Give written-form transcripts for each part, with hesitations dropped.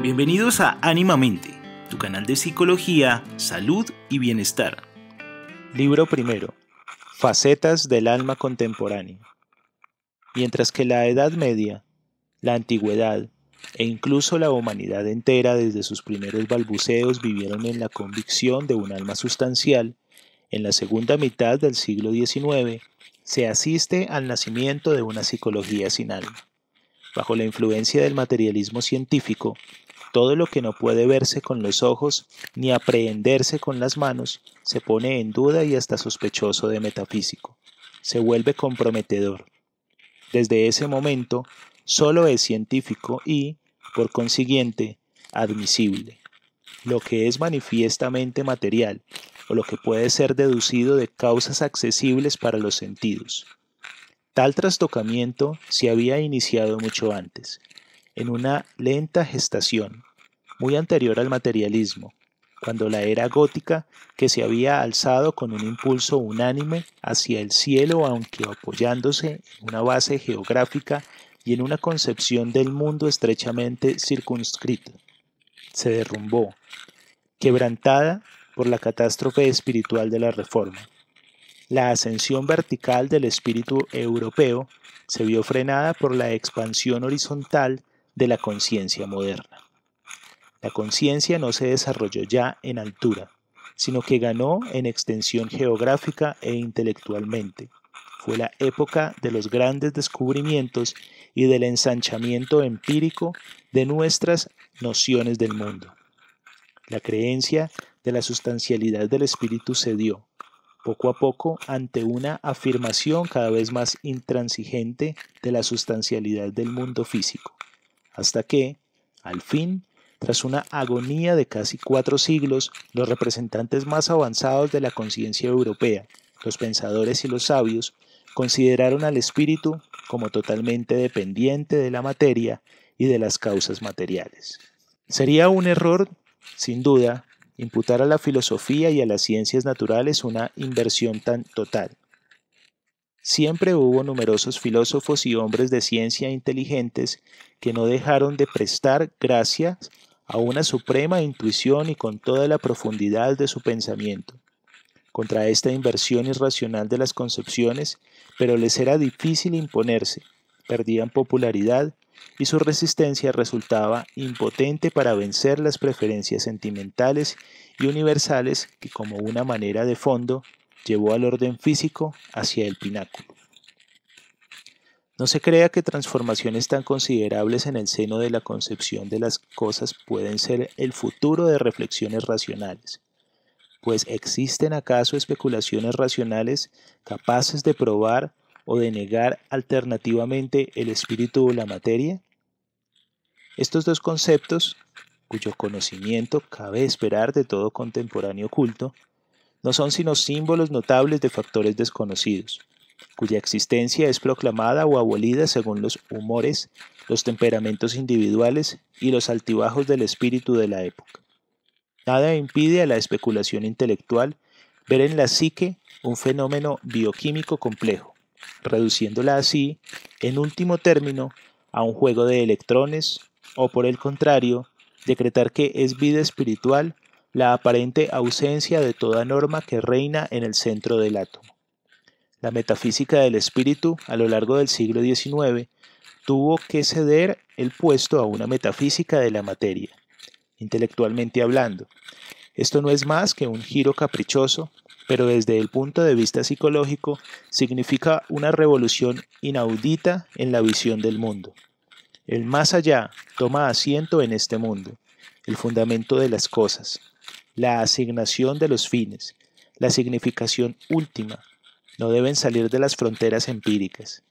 Bienvenidos a Ánimamente, tu canal de psicología, salud y bienestar. Libro primero. Facetas del alma contemporánea. Mientras que la Edad Media, la Antigüedad e incluso la humanidad entera desde sus primeros balbuceos vivieron en la convicción de un alma sustancial, en la segunda mitad del siglo XIX se asiste al nacimiento de una psicología sin alma. Bajo la influencia del materialismo científico, todo lo que no puede verse con los ojos ni aprehenderse con las manos se pone en duda y hasta sospechoso de metafísico. Se vuelve comprometedor. Desde ese momento, solo es científico y, por consiguiente, admisible. Lo que es manifiestamente material, o lo que puede ser deducido de causas accesibles para los sentidos. Tal trastocamiento se había iniciado mucho antes, en una lenta gestación, muy anterior al materialismo, cuando la era gótica, que se había alzado con un impulso unánime hacia el cielo, aunque apoyándose en una base geográfica y en una concepción del mundo estrechamente circunscrita, se derrumbó, quebrantada por la catástrofe espiritual de la Reforma. La ascensión vertical del espíritu europeo se vio frenada por la expansión horizontal de la conciencia moderna. La conciencia no se desarrolló ya en altura, sino que ganó en extensión geográfica e intelectualmente. Fue la época de los grandes descubrimientos y del ensanchamiento empírico de nuestras nociones del mundo. La creencia de la sustancialidad del espíritu cedió, poco a poco, ante una afirmación cada vez más intransigente de la sustancialidad del mundo físico, hasta que, al fin, tras una agonía de casi 4 siglos, los representantes más avanzados de la conciencia europea, los pensadores y los sabios, consideraron al espíritu como totalmente dependiente de la materia y de las causas materiales. Sería un error, sin duda, imputar a la filosofía y a las ciencias naturales una inversión tan total. Siempre hubo numerosos filósofos y hombres de ciencia inteligentes que no dejaron de prestar gracias a una suprema intuición y con toda la profundidad de su pensamiento, contra esta inversión irracional de las concepciones, pero les era difícil imponerse, perdían popularidad y su resistencia resultaba impotente para vencer las preferencias sentimentales y universales que como una manera de fondo llevó al orden físico hacia el pináculo. No se crea que transformaciones tan considerables en el seno de la concepción de las cosas pueden ser el futuro de reflexiones racionales, pues ¿existen acaso especulaciones racionales capaces de probar o de negar alternativamente el espíritu o la materia? Estos dos conceptos, cuyo conocimiento cabe esperar de todo contemporáneo culto, no son sino símbolos notables de factores desconocidos, cuya existencia es proclamada o abolida según los humores, los temperamentos individuales y los altibajos del espíritu de la época. Nada impide a la especulación intelectual ver en la psique un fenómeno bioquímico complejo, reduciéndola así, en último término, a un juego de electrones, o por el contrario, decretar que es vida espiritual la aparente ausencia de toda norma que reina en el centro del átomo. La metafísica del espíritu, a lo largo del siglo XIX, tuvo que ceder el puesto a una metafísica de la materia, intelectualmente hablando. Esto no es más que un giro caprichoso, pero desde el punto de vista psicológico significa una revolución inaudita en la visión del mundo. El más allá toma asiento en este mundo, el fundamento de las cosas, la asignación de los fines, la significación última, no deben salir de las fronteras empíricas.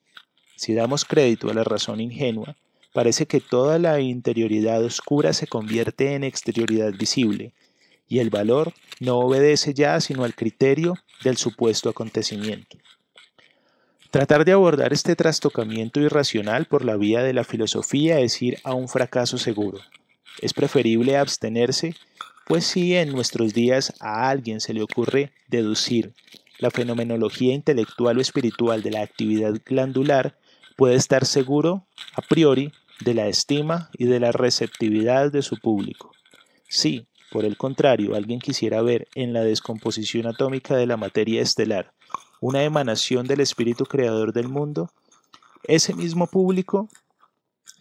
Si damos crédito a la razón ingenua, parece que toda la interioridad oscura se convierte en exterioridad visible, y el valor no obedece ya sino al criterio del supuesto acontecimiento. Tratar de abordar este trastocamiento irracional por la vía de la filosofía es ir a un fracaso seguro. Es preferible abstenerse, pues si en nuestros días a alguien se le ocurre deducir la fenomenología intelectual o espiritual de la actividad glandular, puede estar seguro, a priori, de la estima y de la receptividad de su público. Si, por el contrario, alguien quisiera ver en la descomposición atómica de la materia estelar una emanación del espíritu creador del mundo, ese mismo público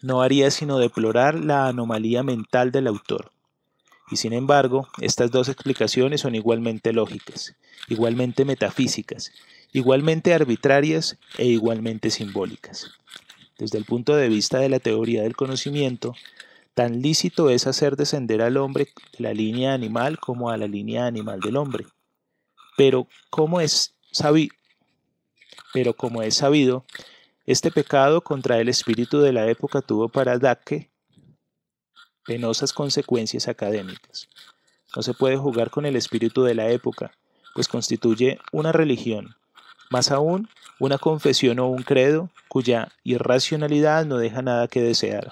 no haría sino deplorar la anomalía mental del autor. Y sin embargo, estas dos explicaciones son igualmente lógicas, igualmente metafísicas, igualmente arbitrarias e igualmente simbólicas. Desde el punto de vista de la teoría del conocimiento, tan lícito es hacer descender al hombre de la línea animal como a la línea animal del hombre. Pero como es sabido, este pecado contra el espíritu de la época tuvo para Dacke penosas consecuencias académicas. No se puede jugar con el espíritu de la época, pues constituye una religión, más aún una confesión o un credo cuya irracionalidad no deja nada que desear.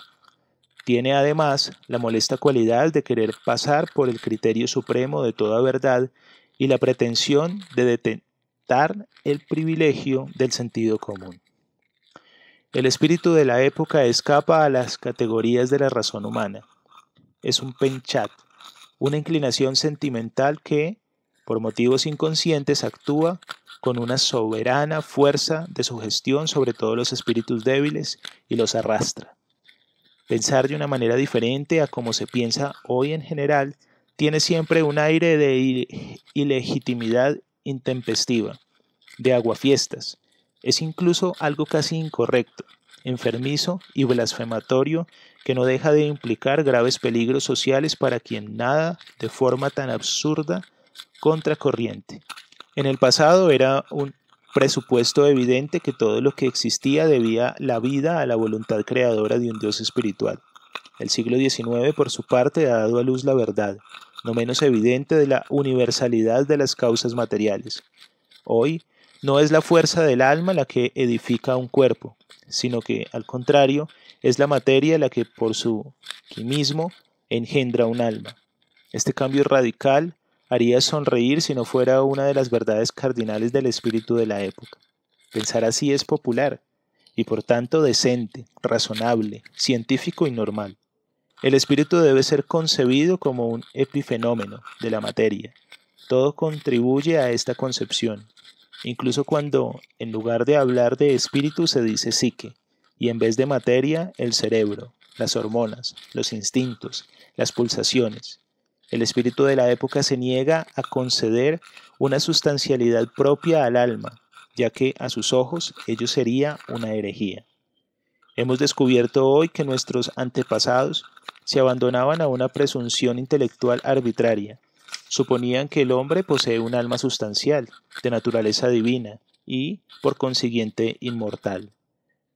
Tiene además la molesta cualidad de querer pasar por el criterio supremo de toda verdad y la pretensión de detentar el privilegio del sentido común. El espíritu de la época escapa a las categorías de la razón humana. Es un penchat, una inclinación sentimental que, por motivos inconscientes, actúa con una soberana fuerza de sugestión sobre todos los espíritus débiles y los arrastra. Pensar de una manera diferente a como se piensa hoy en general tiene siempre un aire de ilegitimidad intempestiva, de aguafiestas. Es incluso algo casi incorrecto, enfermizo y blasfematorio que no deja de implicar graves peligros sociales para quien nada de forma tan absurda contracorriente. En el pasado era un presupuesto evidente que todo lo que existía debía la vida a la voluntad creadora de un Dios espiritual. El siglo XIX, por su parte, ha dado a luz la verdad, no menos evidente, de la universalidad de las causas materiales. Hoy, no es la fuerza del alma la que edifica un cuerpo, sino que, al contrario, es la materia la que por su quimismo engendra un alma. Este cambio radical haría sonreír si no fuera una de las verdades cardinales del espíritu de la época. Pensar así es popular, y por tanto decente, razonable, científico y normal. El espíritu debe ser concebido como un epifenómeno de la materia. Todo contribuye a esta concepción, incluso cuando, en lugar de hablar de espíritu, se dice psique, y en vez de materia, el cerebro, las hormonas, los instintos, las pulsaciones. El espíritu de la época se niega a conceder una sustancialidad propia al alma, ya que a sus ojos ello sería una herejía. Hemos descubierto hoy que nuestros antepasados se abandonaban a una presunción intelectual arbitraria. Suponían que el hombre posee un alma sustancial, de naturaleza divina y, por consiguiente, inmortal,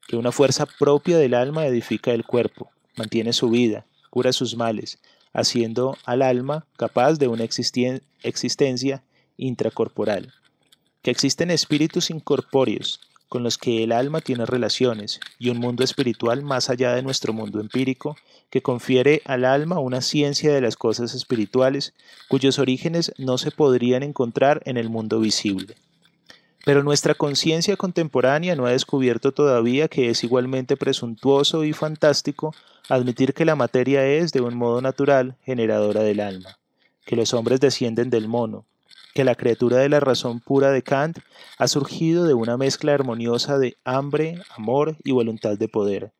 que una fuerza propia del alma edifica el cuerpo, mantiene su vida, cura sus males, haciendo al alma capaz de una existencia intracorporal, que existen espíritus incorpóreos con los que el alma tiene relaciones y un mundo espiritual más allá de nuestro mundo empírico que confiere al alma una ciencia de las cosas espirituales cuyos orígenes no se podrían encontrar en el mundo visible. Pero nuestra conciencia contemporánea no ha descubierto todavía que es igualmente presuntuoso y fantástico admitir que la materia es, de un modo natural, generadora del alma, que los hombres descienden del mono, que la criatura de la razón pura de Kant ha surgido de una mezcla armoniosa de hambre, amor y voluntad de poder,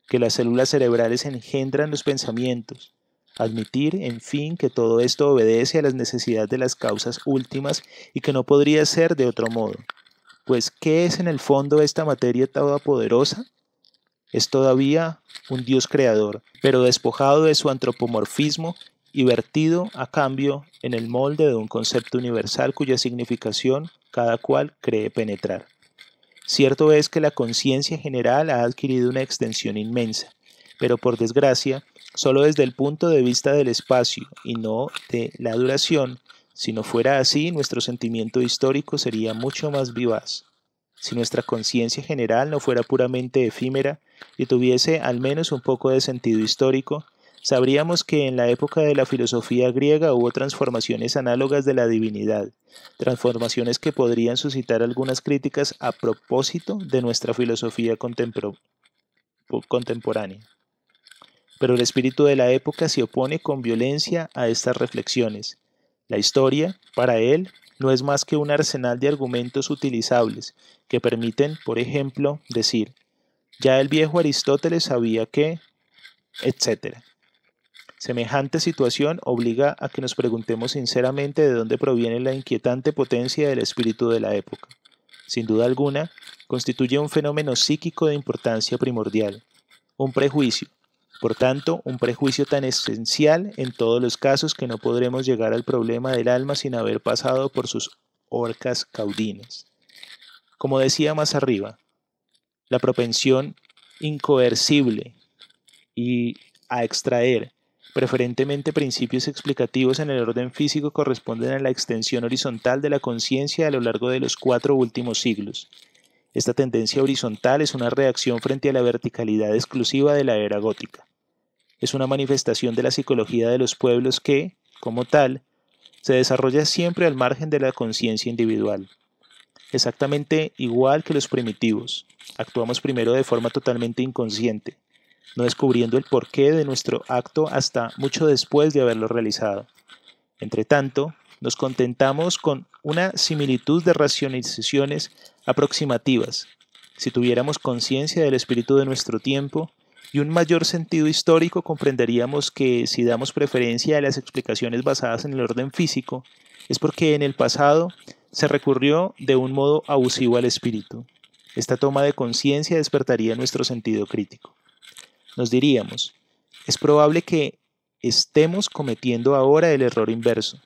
que las células cerebrales engendran los pensamientos. Admitir, en fin, que todo esto obedece a las necesidades de las causas últimas y que no podría ser de otro modo. Pues, ¿qué es en el fondo esta materia todopoderosa? Es todavía un Dios creador, pero despojado de su antropomorfismo y vertido a cambio en el molde de un concepto universal cuya significación cada cual cree penetrar. Cierto es que la conciencia general ha adquirido una extensión inmensa, pero por desgracia, solo desde el punto de vista del espacio y no de la duración. Si no fuera así, nuestro sentimiento histórico sería mucho más vivaz. Si nuestra conciencia general no fuera puramente efímera y tuviese al menos un poco de sentido histórico, sabríamos que en la época de la filosofía griega hubo transformaciones análogas de la divinidad, transformaciones que podrían suscitar algunas críticas a propósito de nuestra filosofía contemporánea. pero el espíritu de la época se opone con violencia a estas reflexiones. La historia, para él, no es más que un arsenal de argumentos utilizables que permiten, por ejemplo, decir, ya el viejo Aristóteles sabía que, etc. Semejante situación obliga a que nos preguntemos sinceramente de dónde proviene la inquietante potencia del espíritu de la época. Sin duda alguna, constituye un fenómeno psíquico de importancia primordial, un prejuicio, por tanto, un prejuicio tan esencial en todos los casos que no podremos llegar al problema del alma sin haber pasado por sus horcas caudinas. Como decía más arriba, la propensión incoercible y a extraer preferentemente principios explicativos en el orden físico corresponden a la extensión horizontal de la conciencia a lo largo de los 4 últimos siglos. Esta tendencia horizontal es una reacción frente a la verticalidad exclusiva de la era gótica. Es una manifestación de la psicología de los pueblos que, como tal, se desarrolla siempre al margen de la conciencia individual. Exactamente igual que los primitivos, actuamos primero de forma totalmente inconsciente, no descubriendo el porqué de nuestro acto hasta mucho después de haberlo realizado. Entretanto, nos contentamos con una similitud de racionalizaciones aproximativas. Si tuviéramos conciencia del espíritu de nuestro tiempo y un mayor sentido histórico, comprenderíamos que si damos preferencia a las explicaciones basadas en el orden físico, es porque en el pasado se recurrió de un modo abusivo al espíritu. Esta toma de conciencia despertaría nuestro sentido crítico. Nos diríamos, es probable que estemos cometiendo ahora el error inverso,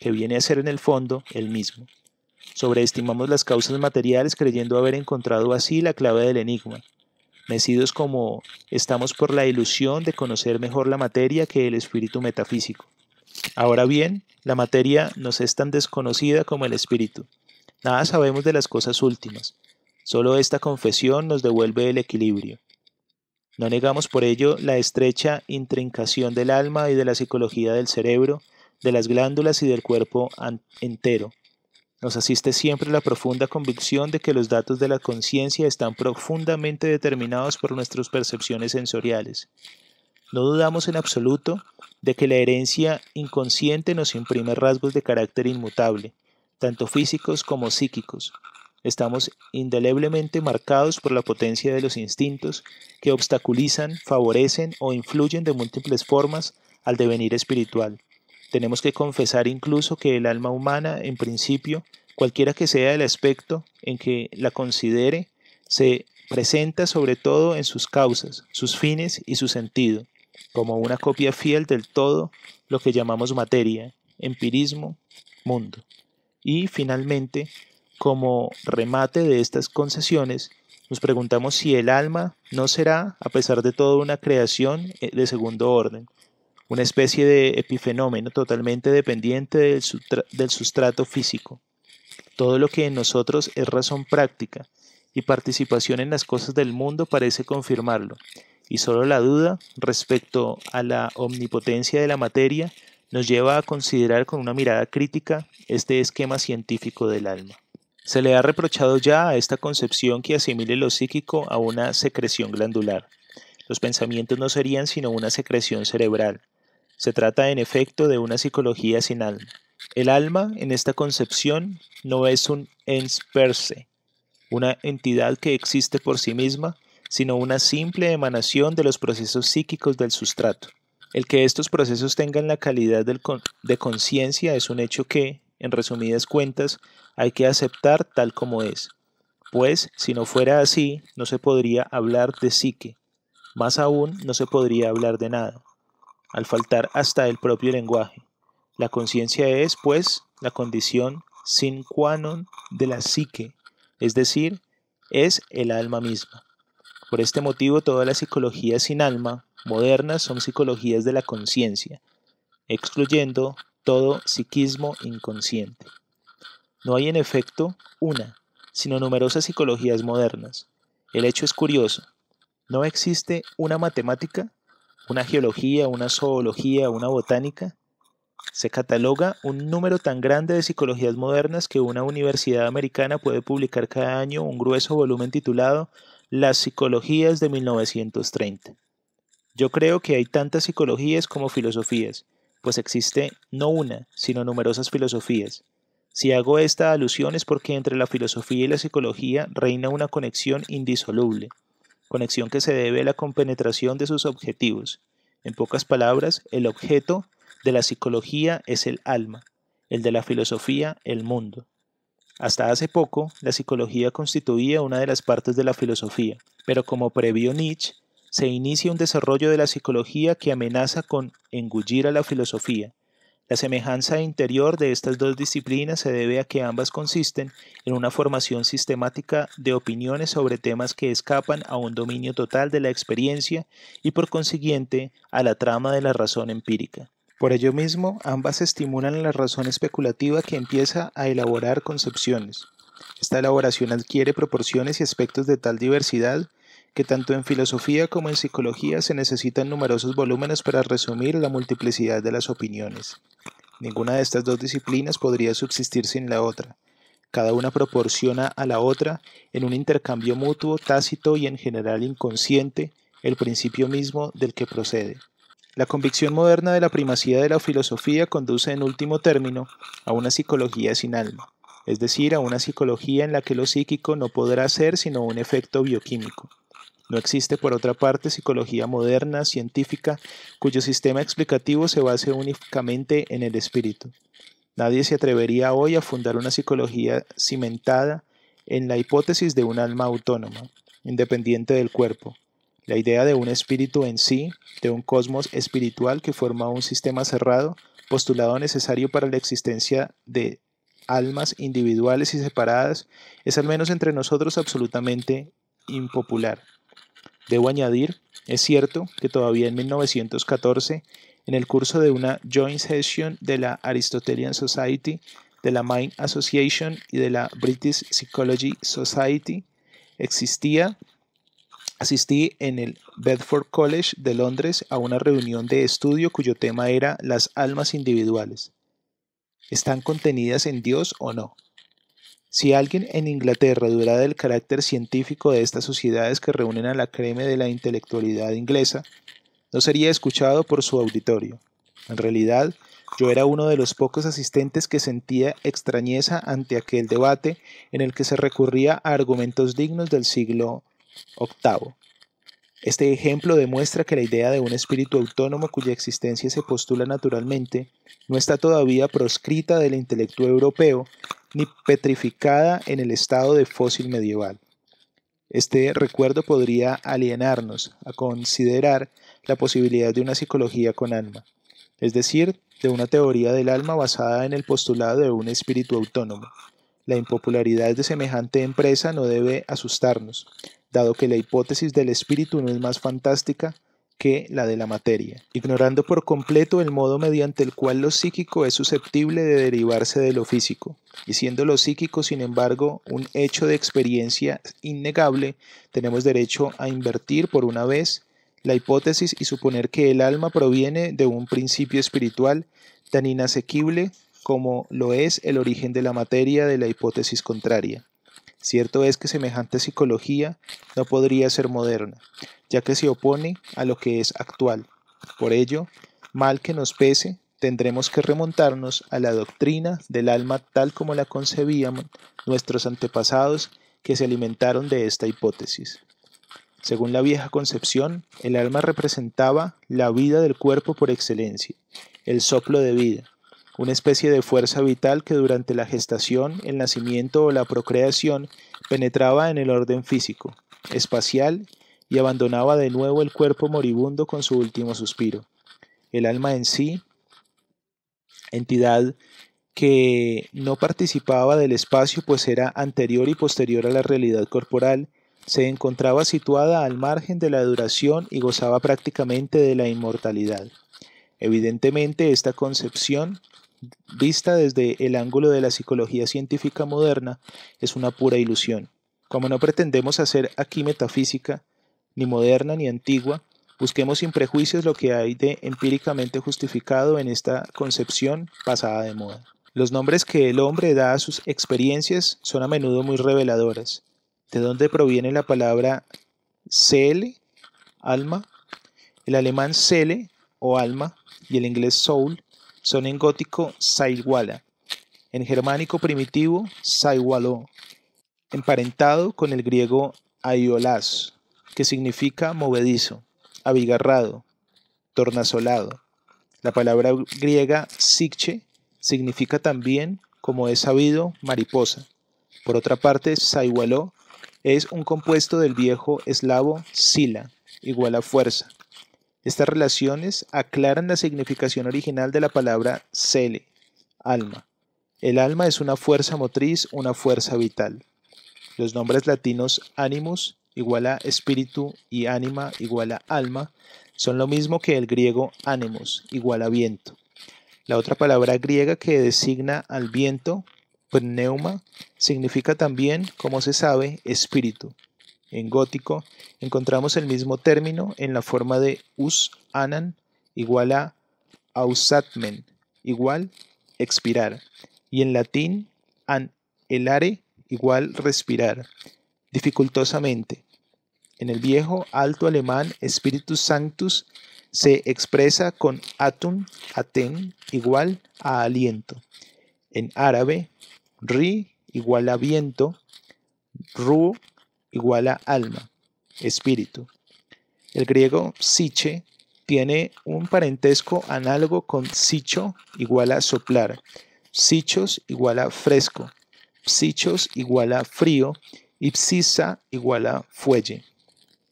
que viene a ser en el fondo el mismo. Sobreestimamos las causas materiales creyendo haber encontrado así la clave del enigma, mecidos como estamos por la ilusión de conocer mejor la materia que el espíritu metafísico. Ahora bien, la materia nos es tan desconocida como el espíritu. Nada sabemos de las cosas últimas. Solo esta confesión nos devuelve el equilibrio. No negamos por ello la estrecha intrincación del alma y de la psicología del cerebro, de las glándulas y del cuerpo entero. Nos asiste siempre la profunda convicción de que los datos de la conciencia están profundamente determinados por nuestras percepciones sensoriales. No dudamos en absoluto de que la herencia inconsciente nos imprime rasgos de carácter inmutable, tanto físicos como psíquicos. Estamos indeleblemente marcados por la potencia de los instintos que obstaculizan, favorecen o influyen de múltiples formas al devenir espiritual. Tenemos que confesar incluso que el alma humana, en principio, cualquiera que sea el aspecto en que la considere, se presenta sobre todo en sus causas, sus fines y su sentido, como una copia fiel del todo lo que llamamos materia, empirismo, mundo. Y, finalmente, como remate de estas concesiones, nos preguntamos si el alma no será, a pesar de todo, una creación de segundo orden, una especie de epifenómeno totalmente dependiente del sustrato físico. Todo lo que en nosotros es razón práctica y participación en las cosas del mundo parece confirmarlo, y solo la duda respecto a la omnipotencia de la materia nos lleva a considerar con una mirada crítica este esquema científico del alma. Se le ha reprochado ya a esta concepción que asimile lo psíquico a una secreción glandular. Los pensamientos no serían sino una secreción cerebral. Se trata en efecto de una psicología sin alma. El alma, en esta concepción, no es un ens per se, una entidad que existe por sí misma, sino una simple emanación de los procesos psíquicos del sustrato. El que estos procesos tengan la calidad de conciencia es un hecho que, en resumidas cuentas, hay que aceptar tal como es, pues si no fuera así, no se podría hablar de psique, más aún no se podría hablar de nada, al faltar hasta el propio lenguaje. La conciencia es, pues, la condición sine qua non de la psique, es decir, es el alma misma. Por este motivo, todas las psicologías sin alma, modernas, son psicologías de la conciencia, excluyendo todo psiquismo inconsciente. No hay en efecto una, sino numerosas psicologías modernas. El hecho es curioso. ¿No existe una matemática, una geología, una zoología, una botánica? Se cataloga un número tan grande de psicologías modernas que una universidad americana puede publicar cada año un grueso volumen titulado Las psicologías de 1930. Yo creo que hay tantas psicologías como filosofías, pues existe no una, sino numerosas filosofías. Si hago esta alusión es porque entre la filosofía y la psicología reina una conexión indisoluble, conexión que se debe a la compenetración de sus objetivos. En pocas palabras, el objeto de la psicología es el alma, el de la filosofía el mundo. Hasta hace poco, la psicología constituía una de las partes de la filosofía, pero como previó Nietzsche, se inicia un desarrollo de la psicología que amenaza con engullir a la filosofía. La semejanza interior de estas dos disciplinas se debe a que ambas consisten en una formación sistemática de opiniones sobre temas que escapan a un dominio total de la experiencia y por consiguiente a la trama de la razón empírica. Por ello mismo, ambas estimulan la razón especulativa que empieza a elaborar concepciones. Esta elaboración adquiere proporciones y aspectos de tal diversidad que tanto en filosofía como en psicología se necesitan numerosos volúmenes para resumir la multiplicidad de las opiniones. Ninguna de estas dos disciplinas podría subsistir sin la otra. Cada una proporciona a la otra, en un intercambio mutuo, tácito y en general inconsciente, el principio mismo del que procede. La convicción moderna de la primacía de la filosofía conduce en último término a una psicología sin alma, es decir, a una psicología en la que lo psíquico no podrá ser sino un efecto bioquímico. No existe, por otra parte, psicología moderna, científica, cuyo sistema explicativo se base únicamente en el espíritu. Nadie se atrevería hoy a fundar una psicología cimentada en la hipótesis de un alma autónoma, independiente del cuerpo. La idea de un espíritu en sí, de un cosmos espiritual que forma un sistema cerrado, postulado necesario para la existencia de almas individuales y separadas, es al menos entre nosotros absolutamente impopular. Debo añadir, es cierto que todavía en 1914, en el curso de una joint session de la Aristotelian Society, de la Mind Association y de la British Psychology Society, asistí en el Bedford College de Londres a una reunión de estudio cuyo tema era las almas individuales. ¿Están contenidas en Dios o no? Si alguien en Inglaterra dudara del carácter científico de estas sociedades que reúnen a la creme de la intelectualidad inglesa, no sería escuchado por su auditorio. En realidad, yo era uno de los pocos asistentes que sentía extrañeza ante aquel debate en el que se recurría a argumentos dignos del siglo VIII. Este ejemplo demuestra que la idea de un espíritu autónomo cuya existencia se postula naturalmente no está todavía proscrita del intelecto europeo ni petrificada en el estado de fósil medieval. Este recuerdo podría alienarnos a considerar la posibilidad de una psicología con alma, es decir, de una teoría del alma basada en el postulado de un espíritu autónomo. La impopularidad de semejante empresa no debe asustarnos, dado que la hipótesis del espíritu no es más fantástica que la de la materia, ignorando por completo el modo mediante el cual lo psíquico es susceptible de derivarse de lo físico, y siendo lo psíquico, sin embargo, un hecho de experiencia innegable, tenemos derecho a invertir por una vez la hipótesis y suponer que el alma proviene de un principio espiritual tan inasequible como lo es el origen de la materia de la hipótesis contraria. Cierto es que semejante psicología no podría ser moderna, ya que se opone a lo que es actual. Por ello, mal que nos pese, tendremos que remontarnos a la doctrina del alma tal como la concebían nuestros antepasados que se alimentaron de esta hipótesis. Según la vieja concepción, el alma representaba la vida del cuerpo por excelencia, el soplo de vida, una especie de fuerza vital que durante la gestación, el nacimiento o la procreación penetraba en el orden físico, espacial y abandonaba de nuevo el cuerpo moribundo con su último suspiro. El alma en sí, entidad que no participaba del espacio pues era anterior y posterior a la realidad corporal, se encontraba situada al margen de la duración y gozaba prácticamente de la inmortalidad. Evidentemente, esta concepción, vista desde el ángulo de la psicología científica moderna, es una pura ilusión. Como no pretendemos hacer aquí metafísica, ni moderna ni antigua, busquemos sin prejuicios lo que hay de empíricamente justificado en esta concepción pasada de moda. Los nombres que el hombre da a sus experiencias son a menudo muy reveladoras. ¿De dónde proviene la palabra Seel, alma? El alemán Seele o alma y el inglés soul son en gótico Saiwala, en germánico primitivo Saiwalo, emparentado con el griego aiolas, que significa movedizo, abigarrado, tornasolado. La palabra griega psique significa también, como es sabido, mariposa. Por otra parte, Saiwalo es un compuesto del viejo eslavo sila, igual a fuerza. Estas relaciones aclaran la significación original de la palabra sele, alma. El alma es una fuerza motriz, una fuerza vital. Los nombres latinos animus igual a espíritu y anima igual a alma son lo mismo que el griego animus igual a viento. La otra palabra griega que designa al viento, pneuma, significa también, como se sabe, espíritu. En gótico encontramos el mismo término en la forma de us anan igual a ausatmen igual expirar y en latín an elare igual respirar dificultosamente. En el viejo alto alemán Spiritus Sanctus se expresa con atun, aten igual a aliento. En árabe ri igual a viento, ru igual a alma, espíritu. El griego psiche tiene un parentesco análogo con psicho igual a soplar, psichos igual a fresco, psichos igual a frío y psisa igual a fuelle.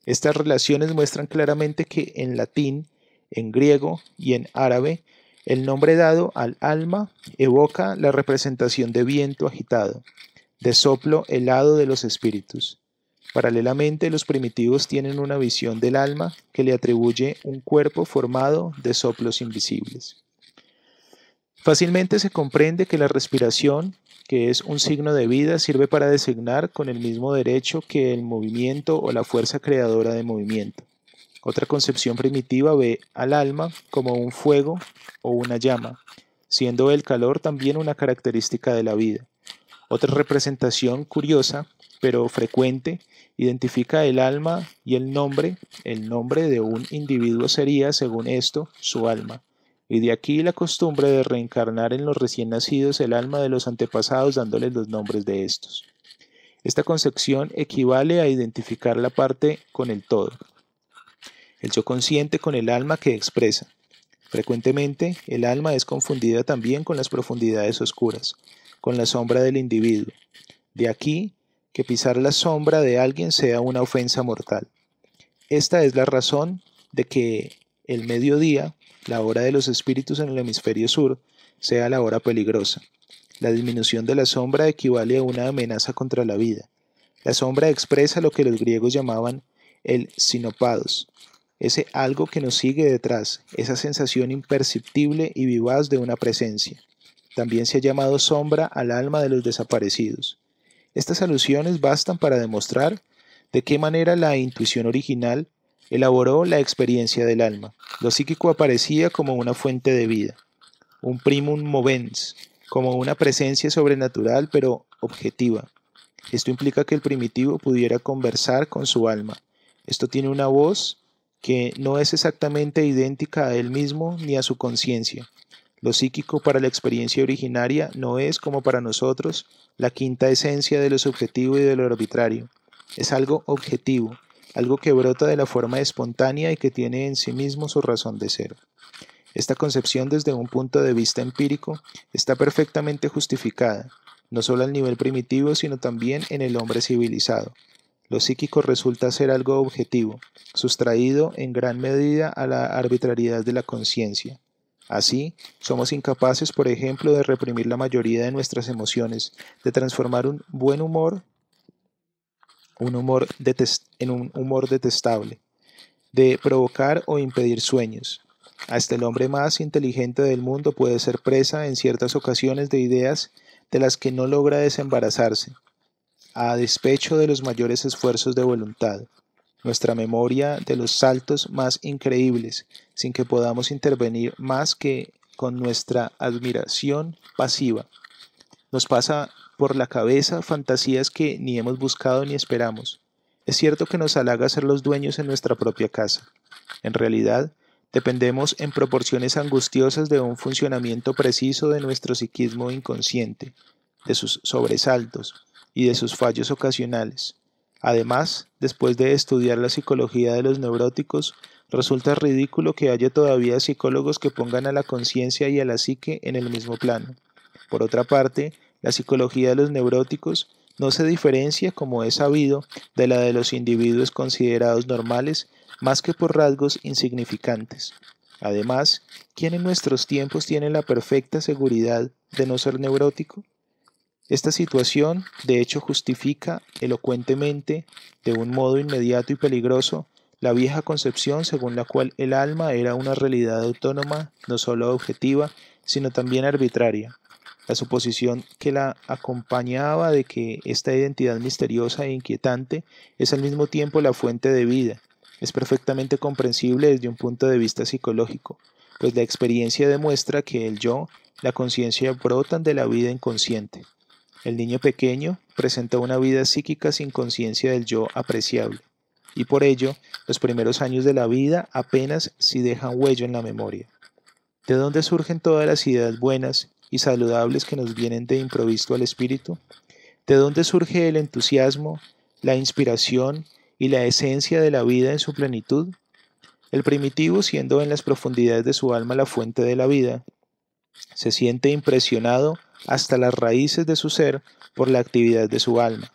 Estas relaciones muestran claramente que en latín, en griego y en árabe, el nombre dado al alma evoca la representación de viento agitado, de soplo helado de los espíritus. Paralelamente, los primitivos tienen una visión del alma que le atribuye un cuerpo formado de soplos invisibles. Fácilmente se comprende que la respiración, que es un signo de vida, sirve para designar con el mismo derecho que el movimiento o la fuerza creadora de movimiento. Otra concepción primitiva ve al alma como un fuego o una llama, siendo el calor también una característica de la vida. Otra representación curiosa, pero frecuente, identifica el alma y el nombre de un individuo sería, según esto, su alma. Y de aquí la costumbre de reencarnar en los recién nacidos el alma de los antepasados dándoles los nombres de estos. Esta concepción equivale a identificar la parte con el todo, el yo consciente con el alma que expresa. Frecuentemente, el alma es confundida también con las profundidades oscuras, con la sombra del individuo. De aquí que pisar la sombra de alguien sea una ofensa mortal. Esta es la razón de que el mediodía, la hora de los espíritus en el hemisferio sur, sea la hora peligrosa. La disminución de la sombra equivale a una amenaza contra la vida. La sombra expresa lo que los griegos llamaban el sinopados, ese algo que nos sigue detrás, esa sensación imperceptible y vivaz de una presencia. También se ha llamado sombra al alma de los desaparecidos. Estas alusiones bastan para demostrar de qué manera la intuición original elaboró la experiencia del alma. Lo psíquico aparecía como una fuente de vida, un primum movens, como una presencia sobrenatural pero objetiva. Esto implica que el primitivo pudiera conversar con su alma. Esto tiene una voz que no es exactamente idéntica a él mismo ni a su conciencia. Lo psíquico para la experiencia originaria no es, como para nosotros, la quinta esencia de lo subjetivo y de lo arbitrario. Es algo objetivo, algo que brota de la forma espontánea y que tiene en sí mismo su razón de ser. Esta concepción desde un punto de vista empírico está perfectamente justificada, no solo al nivel primitivo, sino también en el hombre civilizado. Lo psíquico resulta ser algo objetivo, sustraído en gran medida a la arbitrariedad de la conciencia. Así, somos incapaces, por ejemplo, de reprimir la mayoría de nuestras emociones, de transformar un buen humor en un humor detestable, de provocar o impedir sueños. Hasta el hombre más inteligente del mundo puede ser presa en ciertas ocasiones de ideas de las que no logra desembarazarse, a despecho de los mayores esfuerzos de voluntad. Nuestra memoria de los saltos más increíbles, sin que podamos intervenir más que con nuestra admiración pasiva. Nos pasa por la cabeza fantasías que ni hemos buscado ni esperamos. Es cierto que nos halaga ser los dueños en nuestra propia casa. En realidad, dependemos en proporciones angustiosas de un funcionamiento preciso de nuestro psiquismo inconsciente, de sus sobresaltos y de sus fallos ocasionales. Además, después de estudiar la psicología de los neuróticos, resulta ridículo que haya todavía psicólogos que pongan a la conciencia y a la psique en el mismo plano. Por otra parte, la psicología de los neuróticos no se diferencia, como es sabido, de la de los individuos considerados normales, más que por rasgos insignificantes. Además, ¿quién en nuestros tiempos tiene la perfecta seguridad de no ser neurótico? Esta situación, de hecho, justifica elocuentemente, de un modo inmediato y peligroso, la vieja concepción según la cual el alma era una realidad autónoma, no solo objetiva, sino también arbitraria. La suposición que la acompañaba de que esta identidad misteriosa e inquietante es al mismo tiempo la fuente de vida, es perfectamente comprensible desde un punto de vista psicológico, pues la experiencia demuestra que el yo, la conciencia brotan de la vida inconsciente. El niño pequeño presenta una vida psíquica sin conciencia del yo apreciable, y por ello los primeros años de la vida apenas si dejan huella en la memoria. ¿De dónde surgen todas las ideas buenas y saludables que nos vienen de improviso al espíritu? ¿De dónde surge el entusiasmo, la inspiración y la esencia de la vida en su plenitud? El primitivo, siendo en las profundidades de su alma la fuente de la vida, se siente impresionado hasta las raíces de su ser por la actividad de su alma,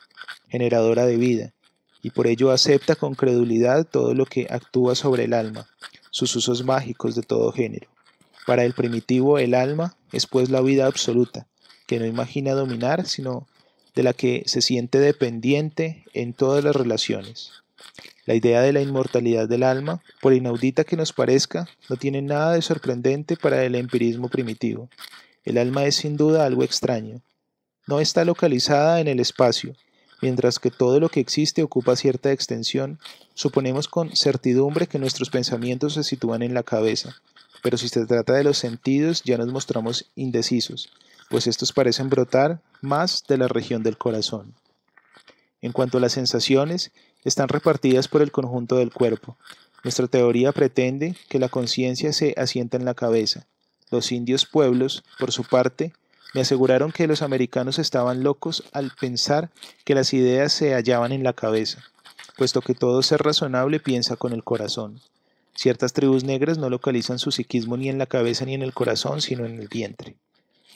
generadora de vida, y por ello acepta con credulidad todo lo que actúa sobre el alma, sus usos mágicos de todo género. Para el primitivo el alma es pues la vida absoluta, que no imagina dominar, sino de la que se siente dependiente en todas las relaciones. La idea de la inmortalidad del alma, por inaudita que nos parezca, no tiene nada de sorprendente para el empirismo primitivo. El alma es sin duda algo extraño. No está localizada en el espacio. Mientras que todo lo que existe ocupa cierta extensión, suponemos con certidumbre que nuestros pensamientos se sitúan en la cabeza. Pero si se trata de los sentidos, ya nos mostramos indecisos, pues estos parecen brotar más de la región del corazón. En cuanto a las sensaciones, están repartidas por el conjunto del cuerpo. Nuestra teoría pretende que la conciencia se asienta en la cabeza. Los indios pueblos, por su parte, me aseguraron que los americanos estaban locos al pensar que las ideas se hallaban en la cabeza, puesto que todo ser razonable piensa con el corazón. Ciertas tribus negras no localizan su psiquismo ni en la cabeza ni en el corazón, sino en el vientre.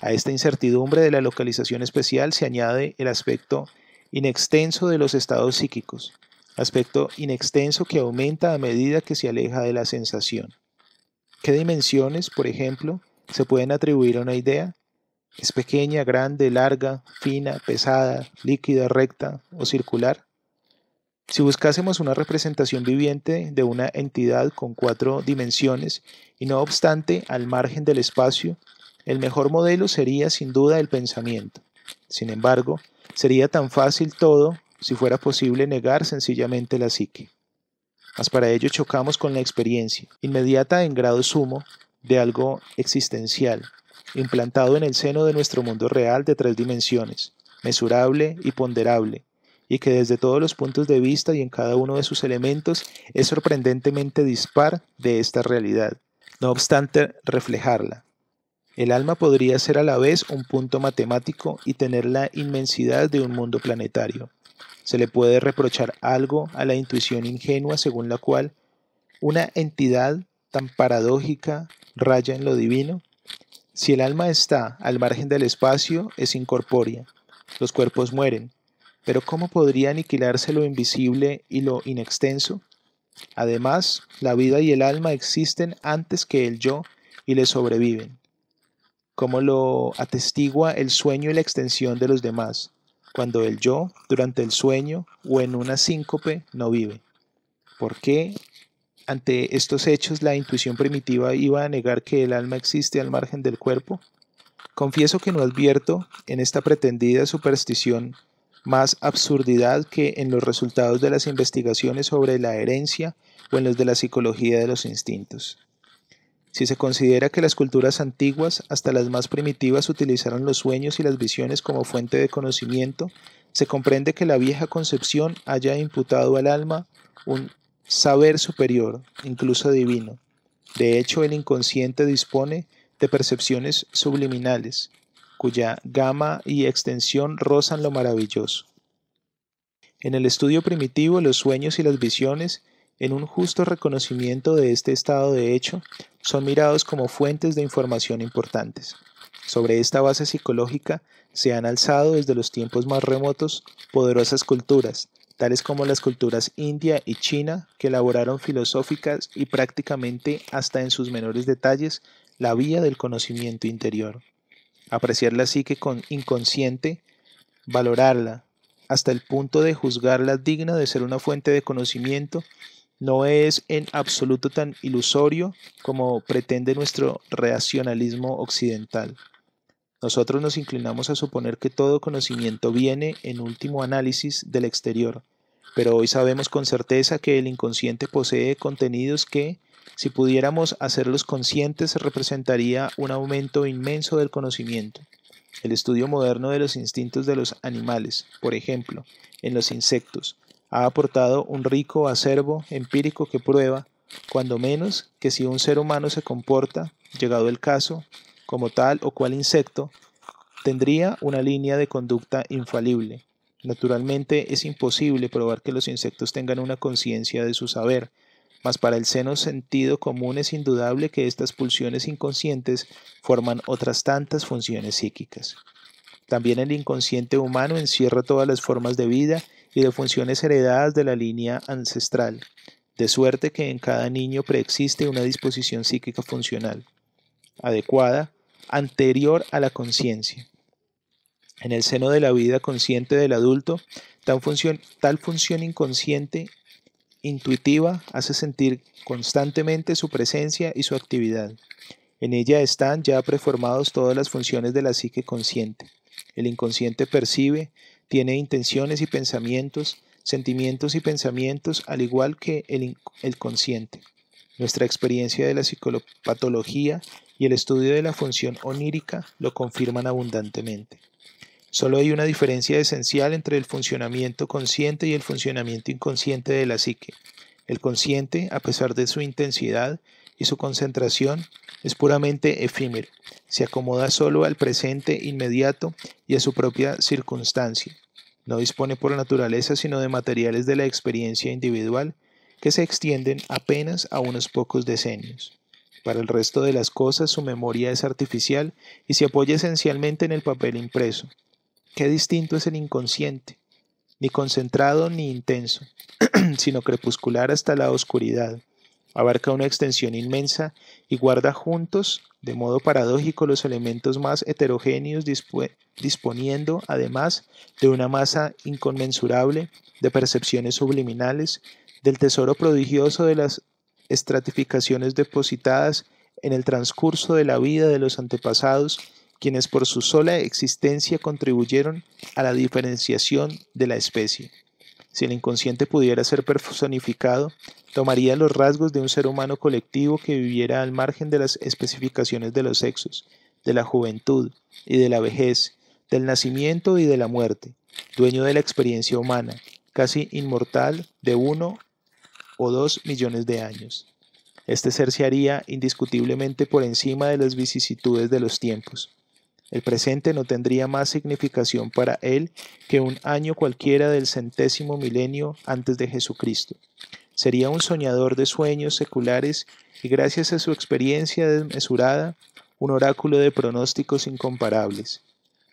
A esta incertidumbre de la localización especial se añade el aspecto inextenso de los estados psíquicos, aspecto inextenso que aumenta a medida que se aleja de la sensación. ¿Qué dimensiones, por ejemplo, se pueden atribuir a una idea? ¿Es pequeña, grande, larga, fina, pesada, líquida, recta o circular? Si buscásemos una representación viviente de una entidad con 4 dimensiones y no obstante al margen del espacio, el mejor modelo sería sin duda el pensamiento. Sin embargo, sería tan fácil todo si fuera posible negar sencillamente la psique. Mas para ello chocamos con la experiencia, inmediata en grado sumo, de algo existencial, implantado en el seno de nuestro mundo real de 3 dimensiones, mesurable y ponderable, y que desde todos los puntos de vista y en cada uno de sus elementos es sorprendentemente dispar de esta realidad, no obstante reflejarla. El alma podría ser a la vez un punto matemático y tener la inmensidad de un mundo planetario. ¿Se le puede reprochar algo a la intuición ingenua según la cual una entidad tan paradójica raya en lo divino? Si el alma está al margen del espacio, es incorpórea. Los cuerpos mueren. Pero ¿cómo podría aniquilarse lo invisible y lo inextenso? Además, la vida y el alma existen antes que el yo y le sobreviven. ¿Cómo lo atestigua el sueño y la extensión de los demás, cuando el yo, durante el sueño o en una síncope, no vive? ¿Por qué ante estos hechos la intuición primitiva iba a negar que el alma existe al margen del cuerpo? Confieso que no advierto en esta pretendida superstición más absurdidad que en los resultados de las investigaciones sobre la herencia o en los de la psicología de los instintos. Si se considera que las culturas antiguas, hasta las más primitivas, utilizaron los sueños y las visiones como fuente de conocimiento, se comprende que la vieja concepción haya imputado al alma un saber superior, incluso divino. De hecho, el inconsciente dispone de percepciones subliminales, cuya gama y extensión rozan lo maravilloso. En el estudio primitivo, los sueños y las visiones, en un justo reconocimiento de este estado de hecho, son mirados como fuentes de información importantes. Sobre esta base psicológica se han alzado desde los tiempos más remotos poderosas culturas, tales como las culturas india y china, que elaboraron filosóficas y prácticamente hasta en sus menores detalles la vía del conocimiento interior. Apreciar la psique inconsciente, valorarla, hasta el punto de juzgarla digna de ser una fuente de conocimiento, no es en absoluto tan ilusorio como pretende nuestro racionalismo occidental. Nosotros nos inclinamos a suponer que todo conocimiento viene, en último análisis, del exterior, pero hoy sabemos con certeza que el inconsciente posee contenidos que, si pudiéramos hacerlos conscientes, representaría un aumento inmenso del conocimiento. El estudio moderno de los instintos de los animales, por ejemplo, en los insectos, ha aportado un rico acervo empírico que prueba, cuando menos, que si un ser humano se comporta, llegado el caso, como tal o cual insecto, tendría una línea de conducta infalible. Naturalmente es imposible probar que los insectos tengan una conciencia de su saber, mas para el seno sentido común es indudable que estas pulsiones inconscientes forman otras tantas funciones psíquicas. También el inconsciente humano encierra todas las formas de vida y de funciones heredadas de la línea ancestral, de suerte que en cada niño preexiste una disposición psíquica funcional, adecuada, anterior a la conciencia. En el seno de la vida consciente del adulto, tal función inconsciente intuitiva hace sentir constantemente su presencia y su actividad. En ella están ya preformados todas las funciones de la psique consciente. El inconsciente percibe, tiene intenciones y pensamientos, sentimientos y pensamientos, al igual que el consciente. Nuestra experiencia de la psicopatología y el estudio de la función onírica lo confirman abundantemente. Solo hay una diferencia esencial entre el funcionamiento consciente y el funcionamiento inconsciente de la psique. El consciente, a pesar de su intensidad y su concentración, es puramente efímero, se acomoda solo al presente inmediato y a su propia circunstancia. No dispone por naturaleza sino de materiales de la experiencia individual que se extienden apenas a unos pocos decenios. Para el resto de las cosas su memoria es artificial y se apoya esencialmente en el papel impreso. Qué distinto es el inconsciente, ni concentrado ni intenso, sino crepuscular hasta la oscuridad. Abarca una extensión inmensa y guarda juntos, de modo paradójico, los elementos más heterogéneos, disponiendo, además, de una masa inconmensurable de percepciones subliminales, del tesoro prodigioso de las estratificaciones depositadas en el transcurso de la vida de los antepasados, quienes por su sola existencia contribuyeron a la diferenciación de la especie. Si el inconsciente pudiera ser personificado, tomaría los rasgos de un ser humano colectivo que viviera al margen de las especificaciones de los sexos, de la juventud y de la vejez, del nacimiento y de la muerte, dueño de la experiencia humana, casi inmortal de 1 o 2 millones de años. Este ser se haría indiscutiblemente por encima de las vicisitudes de los tiempos. El presente no tendría más significación para él que un año cualquiera del 100º milenio antes de Jesucristo. Sería un soñador de sueños seculares y gracias a su experiencia desmesurada, un oráculo de pronósticos incomparables,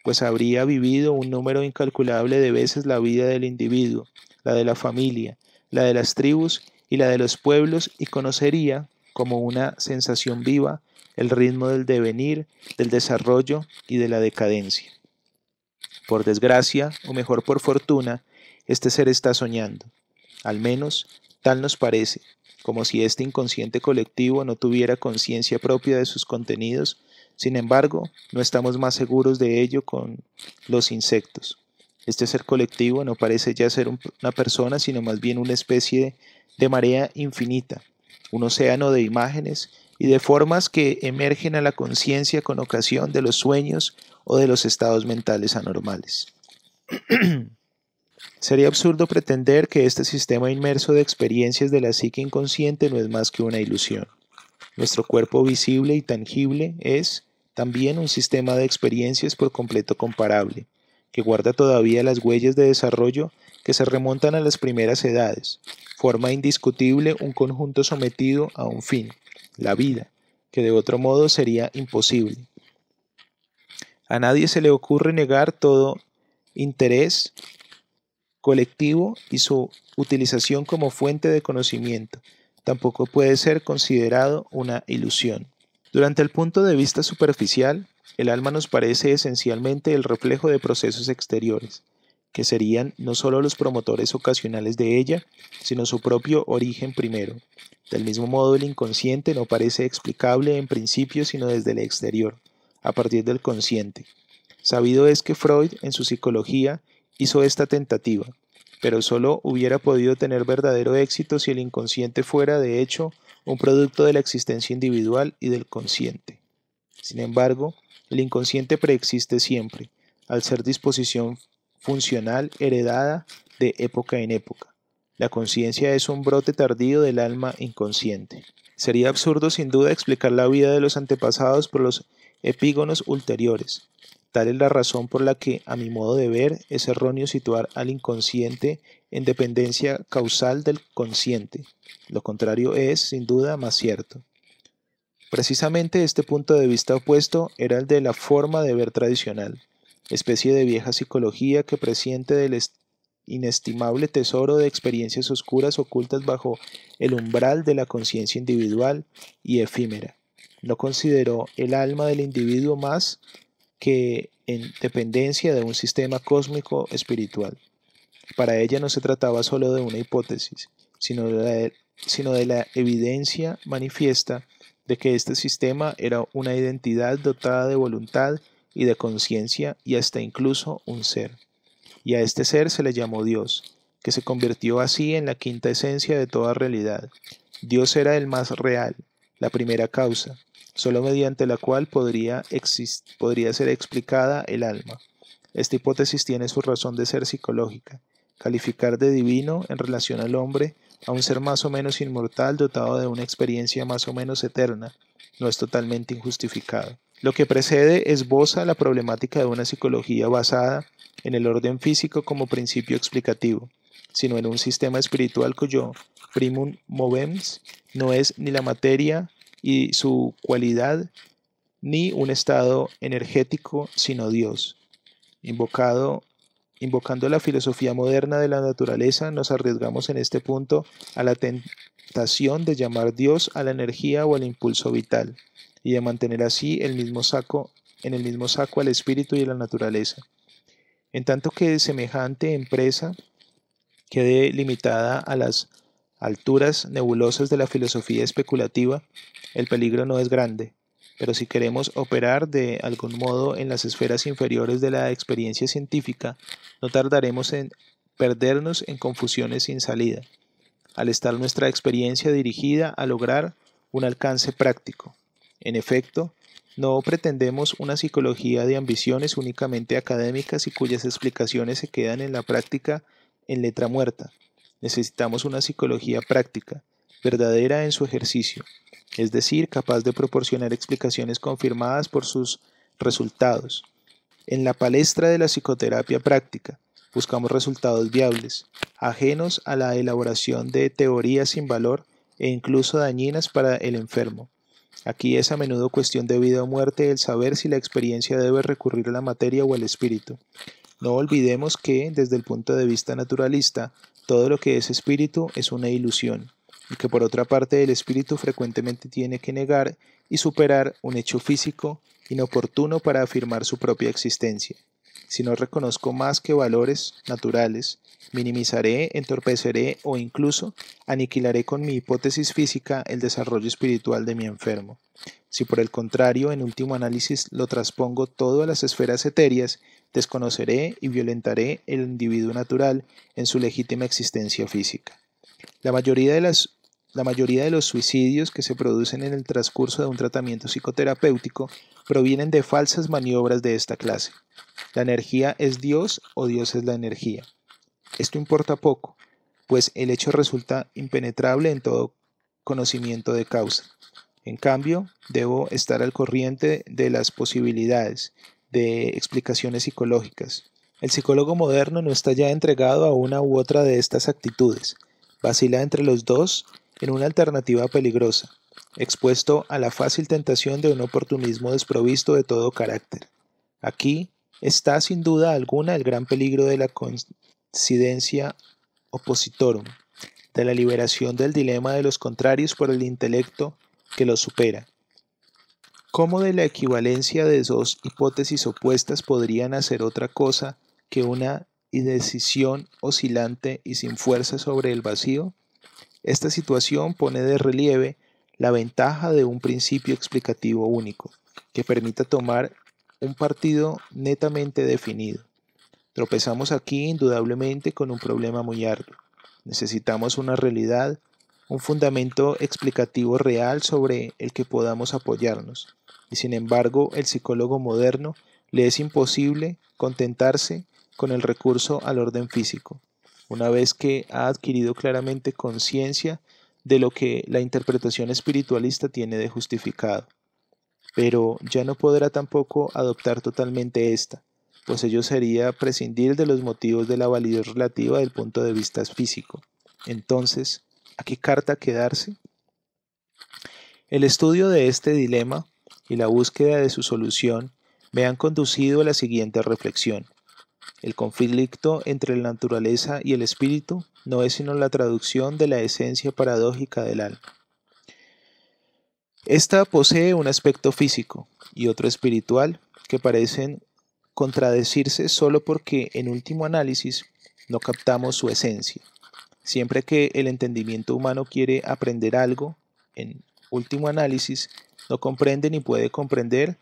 pues habría vivido un número incalculable de veces la vida del individuo, la de la familia, la de las tribus y la de los pueblos, y conocería, como una sensación viva, el ritmo del devenir, del desarrollo y de la decadencia. Por desgracia, o mejor por fortuna, este ser está soñando. Al menos, tal nos parece, como si este inconsciente colectivo no tuviera conciencia propia de sus contenidos. Sin embargo, no estamos más seguros de ello con los insectos. Este ser colectivo no parece ya ser una persona, sino más bien una especie de marea infinita, un océano de imágenes y de formas que emergen a la conciencia con ocasión de los sueños o de los estados mentales anormales. Sería absurdo pretender que este sistema inmerso de experiencias de la psique inconsciente no es más que una ilusión. Nuestro cuerpo visible y tangible es también un sistema de experiencias por completo comparable, que guarda todavía las huellas de desarrollo que se remontan a las primeras edades, forma indiscutible un conjunto sometido a un fin, la vida, que de otro modo sería imposible. A nadie se le ocurre negar todo interés colectivo y su utilización como fuente de conocimiento. Tampoco puede ser considerado una ilusión. Durante el punto de vista superficial, el alma nos parece esencialmente el reflejo de procesos exteriores, que serían no solo los promotores ocasionales de ella, sino su propio origen primero. Del mismo modo, el inconsciente no parece explicable en principio sino desde el exterior, a partir del consciente. Sabido es que Freud, en su psicología, hizo esta tentativa, pero solo hubiera podido tener verdadero éxito si el inconsciente fuera, de hecho, un producto de la existencia individual y del consciente. Sin embargo, el inconsciente preexiste siempre, al ser disposición funcional heredada de época en época. La conciencia es un brote tardío del alma inconsciente. Sería absurdo sin duda explicar la vida de los antepasados por los epígonos ulteriores. Tal es la razón por la que, a mi modo de ver, es erróneo situar al inconsciente en dependencia causal del consciente. Lo contrario es, sin duda, más cierto. Precisamente este punto de vista opuesto era el de la forma de ver tradicional, especie de vieja psicología que presiente del inestimable tesoro de experiencias oscuras ocultas bajo el umbral de la conciencia individual y efímera. No consideró el alma del individuo más que en dependencia de un sistema cósmico espiritual. Para ella no se trataba solo de una hipótesis, sino de la evidencia manifiesta de que este sistema era una identidad dotada de voluntad y de conciencia y hasta incluso un ser. Y a este ser se le llamó Dios, que se convirtió así en la quinta esencia de toda realidad. Dios era el más real, la primera causa, solo mediante la cual podría ser explicada el alma. Esta hipótesis tiene su razón de ser psicológica. Calificar de divino en relación al hombre a un ser más o menos inmortal dotado de una experiencia más o menos eterna no es totalmente injustificado. Lo que precede esboza la problemática de una psicología basada en el orden físico como principio explicativo, sino en un sistema espiritual cuyo primum movens no es ni la materia y su cualidad, ni un estado energético, sino Dios. Invocando la filosofía moderna de la naturaleza, nos arriesgamos en este punto a la tentación de llamar Dios a la energía o al impulso vital, y de mantener así en el mismo saco al espíritu y a la naturaleza. En tanto que semejante empresa quede limitada a las alturas nebulosas de la filosofía especulativa, el peligro no es grande, pero si queremos operar de algún modo en las esferas inferiores de la experiencia científica, no tardaremos en perdernos en confusiones sin salida, al estar nuestra experiencia dirigida a lograr un alcance práctico. En efecto, no pretendemos una psicología de ambiciones únicamente académicas y cuyas explicaciones se quedan en la práctica en letra muerta. Necesitamos una psicología práctica, verdadera en su ejercicio, es decir, capaz de proporcionar explicaciones confirmadas por sus resultados. En la palestra de la psicoterapia práctica, buscamos resultados viables, ajenos a la elaboración de teorías sin valor e incluso dañinas para el enfermo. Aquí es a menudo cuestión de vida o muerte el saber si la experiencia debe recurrir a la materia o al espíritu. No olvidemos que, desde el punto de vista naturalista, todo lo que es espíritu es una ilusión, y que por otra parte el espíritu frecuentemente tiene que negar y superar un hecho físico inoportuno para afirmar su propia existencia. Si no reconozco más que valores naturales, minimizaré, entorpeceré o incluso aniquilaré con mi hipótesis física el desarrollo espiritual de mi enfermo. Si por el contrario, en último análisis, lo transpongo todo a las esferas etéreas, desconoceré y violentaré el individuo natural en su legítima existencia física. La mayoría de las la mayoría de los suicidios que se producen en el transcurso de un tratamiento psicoterapéutico provienen de falsas maniobras de esta clase. ¿La energía es Dios o Dios es la energía? Esto importa poco, pues el hecho resulta impenetrable en todo conocimiento de causa. En cambio, debo estar al corriente de las posibilidades de explicaciones psicológicas. El psicólogo moderno no está ya entregado a una u otra de estas actitudes. Vacila entre los dos en una alternativa peligrosa, expuesto a la fácil tentación de un oportunismo desprovisto de todo carácter. Aquí está sin duda alguna el gran peligro de la coincidencia oppositorum, de la liberación del dilema de los contrarios por el intelecto que los supera. ¿Cómo de la equivalencia de dos hipótesis opuestas podrían hacer otra cosa que una indecisión oscilante y sin fuerza sobre el vacío? Esta situación pone de relieve la ventaja de un principio explicativo único, que permita tomar un partido netamente definido. Tropezamos aquí indudablemente con un problema muy arduo. Necesitamos una realidad, un fundamento explicativo real sobre el que podamos apoyarnos. Y sin embargo, el psicólogo moderno le es imposible contentarse con el recurso al orden físico, una vez que ha adquirido claramente conciencia de lo que la interpretación espiritualista tiene de justificado. Pero ya no podrá tampoco adoptar totalmente esta, pues ello sería prescindir de los motivos de la validez relativa del punto de vista físico. Entonces, ¿a qué carta quedarse? El estudio de este dilema y la búsqueda de su solución me han conducido a la siguiente reflexión. El conflicto entre la naturaleza y el espíritu no es sino la traducción de la esencia paradójica del alma. Esta posee un aspecto físico y otro espiritual que parecen contradecirse solo porque en último análisis no captamos su esencia. Siempre que el entendimiento humano quiere aprender algo, en último análisis no comprende ni puede comprender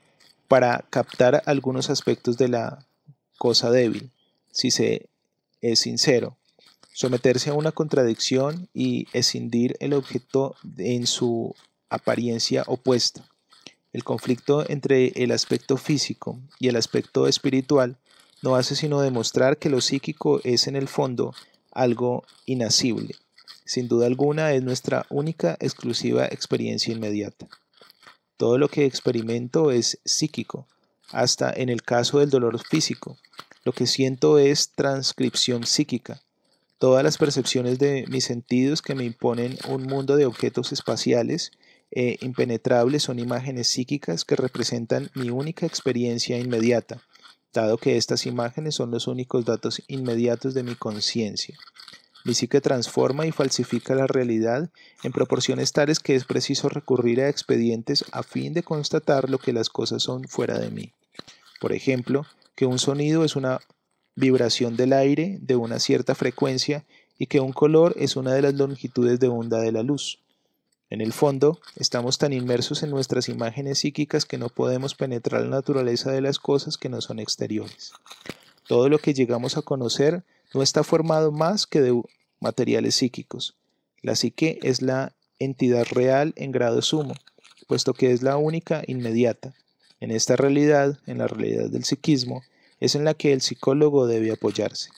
para captar algunos aspectos de la cosa débil, si se es sincero, someterse a una contradicción y escindir el objeto en su apariencia opuesta. El conflicto entre el aspecto físico y el aspecto espiritual no hace sino demostrar que lo psíquico es en el fondo algo inasible. Sin duda alguna es nuestra única exclusiva experiencia inmediata. Todo lo que experimento es psíquico, hasta en el caso del dolor físico. Lo que siento es transcripción psíquica. Todas las percepciones de mis sentidos que me imponen un mundo de objetos espaciales e impenetrables son imágenes psíquicas que representan mi única experiencia inmediata, dado que estas imágenes son los únicos datos inmediatos de mi conciencia. Mi psique transforma y falsifica la realidad en proporciones tales que es preciso recurrir a expedientes a fin de constatar lo que las cosas son fuera de mí. Por ejemplo, que un sonido es una vibración del aire de una cierta frecuencia y que un color es una de las longitudes de onda de la luz. En el fondo, estamos tan inmersos en nuestras imágenes psíquicas que no podemos penetrar la naturaleza de las cosas que no son exteriores. Todo lo que llegamos a conocer no está formado más que de materiales psíquicos. La psique es la entidad real en grado sumo, puesto que es la única inmediata. En esta realidad, en la realidad del psiquismo, es en la que el psicólogo debe apoyarse.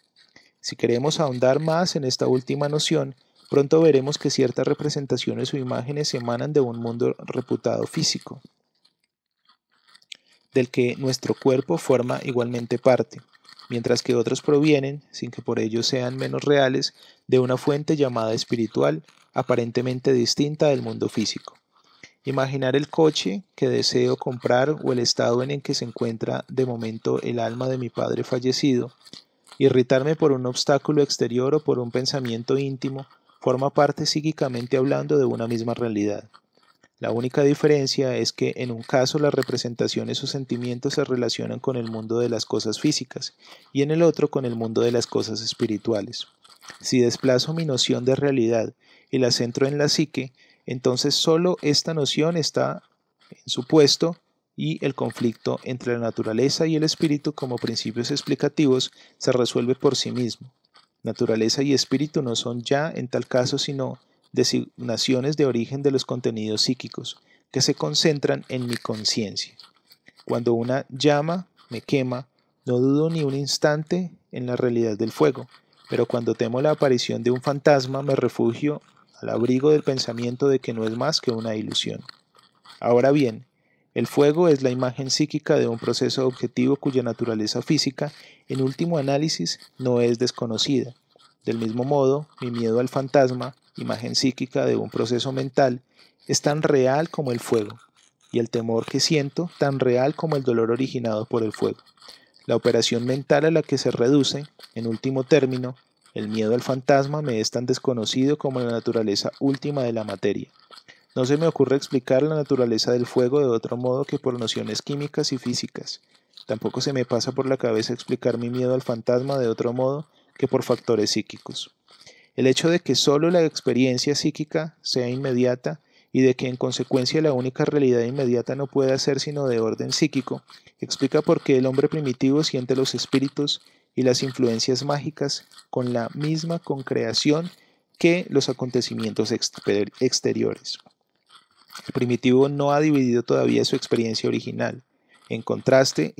Si queremos ahondar más en esta última noción, pronto veremos que ciertas representaciones o imágenes emanan de un mundo reputado físico, del que nuestro cuerpo forma igualmente parte, mientras que otros provienen, sin que por ello sean menos reales, de una fuente llamada espiritual, aparentemente distinta del mundo físico. Imaginar el coche que deseo comprar o el estado en el que se encuentra de momento el alma de mi padre fallecido, irritarme por un obstáculo exterior o por un pensamiento íntimo, forma parte psíquicamente hablando de una misma realidad. La única diferencia es que en un caso las representaciones o sentimientos se relacionan con el mundo de las cosas físicas y en el otro con el mundo de las cosas espirituales. Si desplazo mi noción de realidad y la centro en la psique, entonces solo esta noción está en su puesto y el conflicto entre la naturaleza y el espíritu como principios explicativos se resuelve por sí mismo. Naturaleza y espíritu no son ya en tal caso sino designaciones de origen de los contenidos psíquicos, que se concentran en mi conciencia. Cuando una llama me quema, no dudo ni un instante en la realidad del fuego, pero cuando temo la aparición de un fantasma me refugio al abrigo del pensamiento de que no es más que una ilusión. Ahora bien, el fuego es la imagen psíquica de un proceso objetivo cuya naturaleza física, en último análisis, no es desconocida. Del mismo modo, mi miedo al fantasma, imagen psíquica de un proceso mental, es tan real como el fuego, y el temor que siento tan real como el dolor originado por el fuego. La operación mental a la que se reduce, en último término, el miedo al fantasma me es tan desconocido como la naturaleza última de la materia. No se me ocurre explicar la naturaleza del fuego de otro modo que por nociones químicas y físicas. Tampoco se me pasa por la cabeza explicar mi miedo al fantasma de otro modo que por factores psíquicos. El hecho de que solo la experiencia psíquica sea inmediata y de que en consecuencia la única realidad inmediata no pueda ser sino de orden psíquico, explica por qué el hombre primitivo siente los espíritus y las influencias mágicas con la misma concreción que los acontecimientos exteriores. El primitivo no ha dividido todavía su experiencia original en contrastes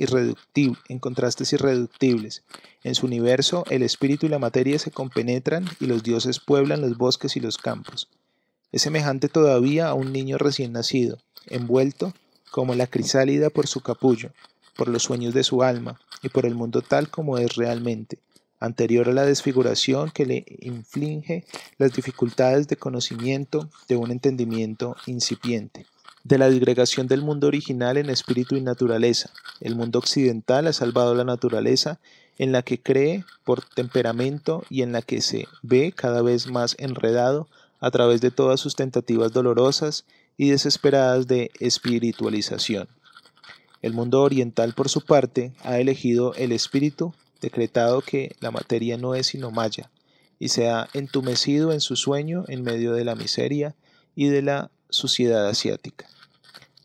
irreductibles. En su universo, el espíritu y la materia se compenetran y los dioses pueblan los bosques y los campos. Es semejante todavía a un niño recién nacido, envuelto, como la crisálida por su capullo, por los sueños de su alma y por el mundo tal como es realmente, anterior a la desfiguración que le inflige las dificultades de conocimiento de un entendimiento incipiente. De la disgregación del mundo original en espíritu y naturaleza, el mundo occidental ha salvado la naturaleza en la que cree por temperamento y en la que se ve cada vez más enredado a través de todas sus tentativas dolorosas y desesperadas de espiritualización. El mundo oriental, por su parte, ha elegido el espíritu, decretado que la materia no es sino maya, y se ha entumecido en su sueño en medio de la miseria y de la suciedad asiática.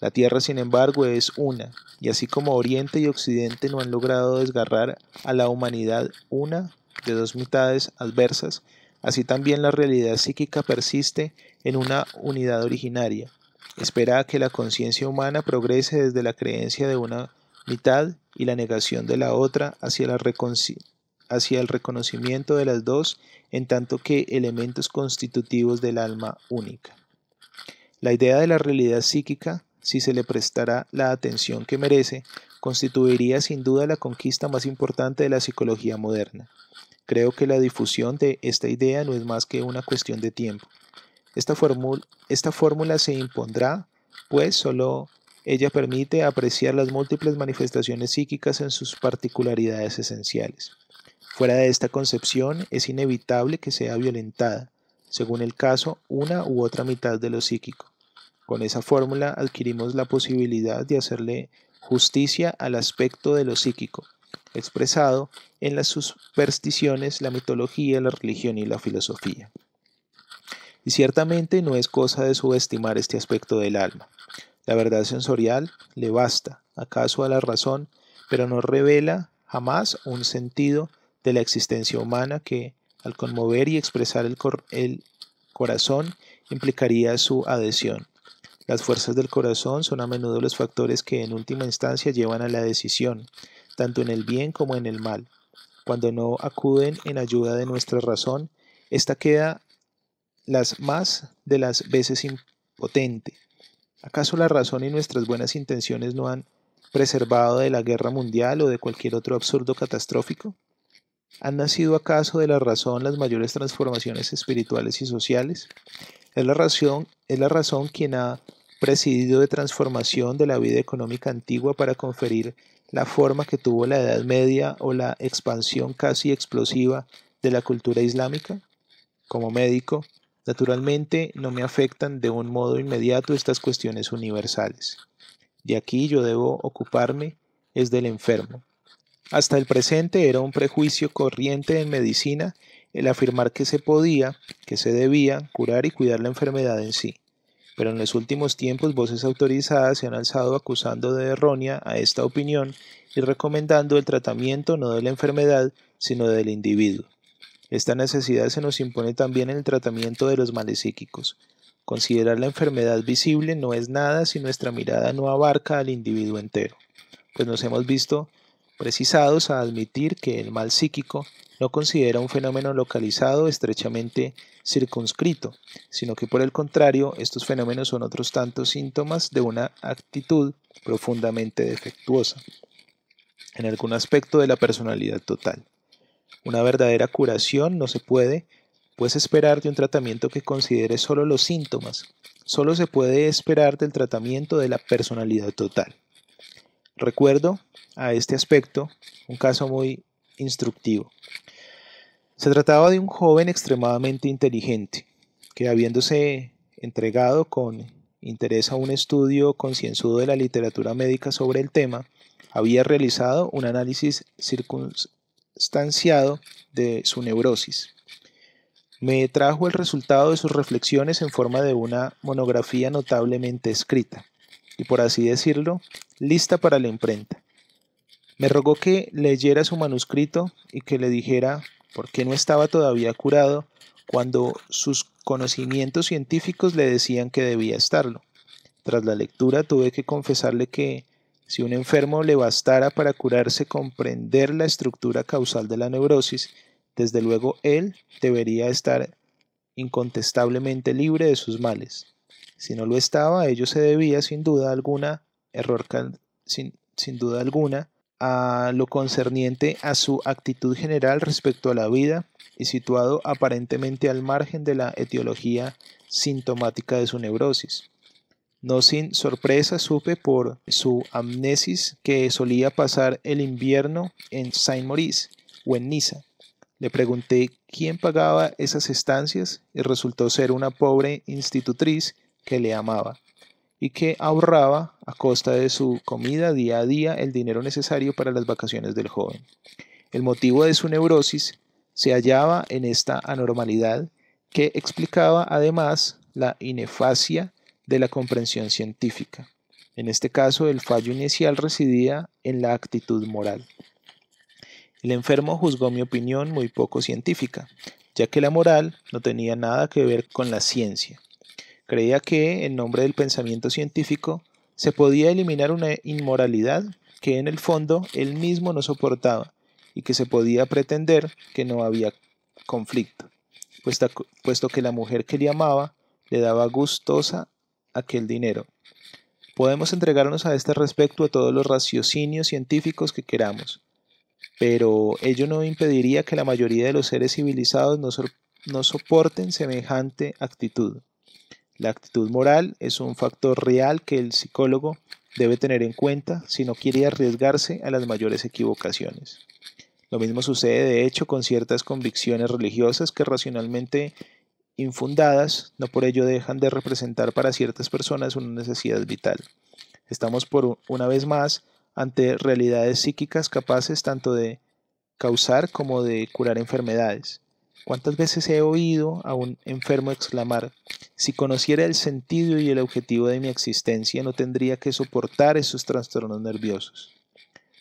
La tierra, sin embargo, es una, y así como Oriente y Occidente no han logrado desgarrar a la humanidad una de dos mitades adversas, así también la realidad psíquica persiste en una unidad originaria. Espera a que la conciencia humana progrese desde la creencia de una mitad y la negación de la otra hacia el reconocimiento de las dos en tanto que elementos constitutivos del alma única. La idea de la realidad psíquica, si se le prestara la atención que merece, constituiría sin duda la conquista más importante de la psicología moderna. Creo que la difusión de esta idea no es más que una cuestión de tiempo. Esta fórmula se impondrá, pues solo ella permite apreciar las múltiples manifestaciones psíquicas en sus particularidades esenciales. Fuera de esta concepción, es inevitable que sea violentada, según el caso, una u otra mitad de lo psíquico. Con esa fórmula adquirimos la posibilidad de hacerle justicia al aspecto de lo psíquico, expresado en las supersticiones, la mitología, la religión y la filosofía. Y ciertamente no es cosa de subestimar este aspecto del alma. La verdad sensorial le basta, acaso a la razón, pero no revela jamás un sentido de la existencia humana que, al conmover y expresar el corazón, implicaría su adhesión. Las fuerzas del corazón son a menudo los factores que en última instancia llevan a la decisión, tanto en el bien como en el mal. Cuando no acuden en ayuda de nuestra razón, ésta queda las más de las veces impotente. ¿Acaso la razón y nuestras buenas intenciones no han preservado de la guerra mundial o de cualquier otro absurdo catastrófico? ¿Han nacido acaso de la razón las mayores transformaciones espirituales y sociales? Es la razón quien ha presidido de transformación de la vida económica antigua para conferir la forma que tuvo la Edad Media o la expansión casi explosiva de la cultura islámica. Como médico, naturalmente no me afectan de un modo inmediato estas cuestiones universales. De aquí yo debo ocuparme es del enfermo. Hasta el presente era un prejuicio corriente en medicina el afirmar que se podía, que se debía curar y cuidar la enfermedad en sí. Pero en los últimos tiempos voces autorizadas se han alzado acusando de errónea a esta opinión y recomendando el tratamiento no de la enfermedad, sino del individuo. Esta necesidad se nos impone también en el tratamiento de los males psíquicos. Considerar la enfermedad visible no es nada si nuestra mirada no abarca al individuo entero, pues nos hemos visto precisados a admitir que el mal psíquico no considera un fenómeno localizado estrechamente circunscrito, sino que por el contrario, estos fenómenos son otros tantos síntomas de una actitud profundamente defectuosa en algún aspecto de la personalidad total. Una verdadera curación no se puede, pues, esperar de un tratamiento que considere solo los síntomas. Solo se puede esperar del tratamiento de la personalidad total. Recuerdo a este aspecto un caso muy instructivo. Se trataba de un joven extremadamente inteligente, que habiéndose entregado con interés a un estudio concienzudo de la literatura médica sobre el tema, había realizado un análisis circunstanciado de su neurosis. Me trajo el resultado de sus reflexiones en forma de una monografía notablemente escrita, y por así decirlo, lista para la imprenta. Me rogó que leyera su manuscrito y que le dijera por qué no estaba todavía curado cuando sus conocimientos científicos le decían que debía estarlo. Tras la lectura tuve que confesarle que si un enfermo le bastara para curarse comprender la estructura causal de la neurosis, desde luego él debería estar incontestablemente libre de sus males. Si no lo estaba, ello se debía sin duda alguna, sin duda alguna, a lo concerniente a su actitud general respecto a la vida y situado aparentemente al margen de la etiología sintomática de su neurosis. No sin sorpresa supe por su amnesis que solía pasar el invierno en Saint-Maurice o en Niza. Le pregunté quién pagaba esas estancias y resultó ser una pobre institutriz que le amaba y que ahorraba a costa de su comida día a día el dinero necesario para las vacaciones del joven. El motivo de su neurosis se hallaba en esta anormalidad que explicaba además la ineficacia de la comprensión científica. En este caso, el fallo inicial residía en la actitud moral. El enfermo juzgó mi opinión muy poco científica, ya que la moral no tenía nada que ver con la ciencia. Creía que, en nombre del pensamiento científico, se podía eliminar una inmoralidad que en el fondo él mismo no soportaba y que se podía pretender que no había conflicto, puesto que la mujer que le amaba le daba gustosa aquel dinero. Podemos entregarnos a este respecto a todos los raciocinios científicos que queramos, pero ello no impediría que la mayoría de los seres civilizados no soporten semejante actitud. La actitud moral es un factor real que el psicólogo debe tener en cuenta si no quiere arriesgarse a las mayores equivocaciones. Lo mismo sucede de hecho con ciertas convicciones religiosas que racionalmente infundadas no por ello dejan de representar para ciertas personas una necesidad vital. Estamos por una vez más ante realidades psíquicas capaces tanto de causar como de curar enfermedades. ¿Cuántas veces he oído a un enfermo exclamar: si conociera el sentido y el objetivo de mi existencia, no tendría que soportar esos trastornos nerviosos?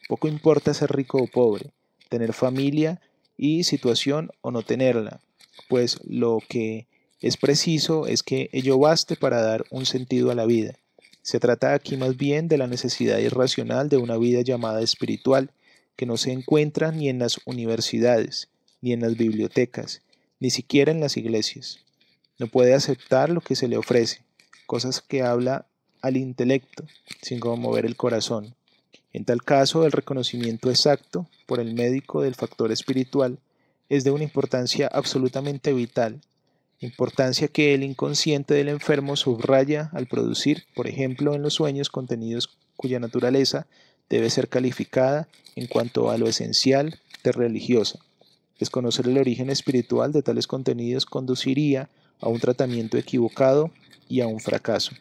Poco importa ser rico o pobre, tener familia y situación o no tenerla, pues lo que es preciso es que ello baste para dar un sentido a la vida. Se trata aquí más bien de la necesidad irracional de una vida llamada espiritual, que no se encuentra ni en las universidades, ni en las bibliotecas, ni siquiera en las iglesias. No puede aceptar lo que se le ofrece, cosas que habla al intelecto, sin conmover el corazón. En tal caso, el reconocimiento exacto por el médico del factor espiritual es de una importancia absolutamente vital, importancia que el inconsciente del enfermo subraya al producir, por ejemplo, en los sueños contenidos cuya naturaleza debe ser calificada en cuanto a lo esencial de religiosa. Desconocer el origen espiritual de tales contenidos conduciría a un tratamiento equivocado y a un fracaso.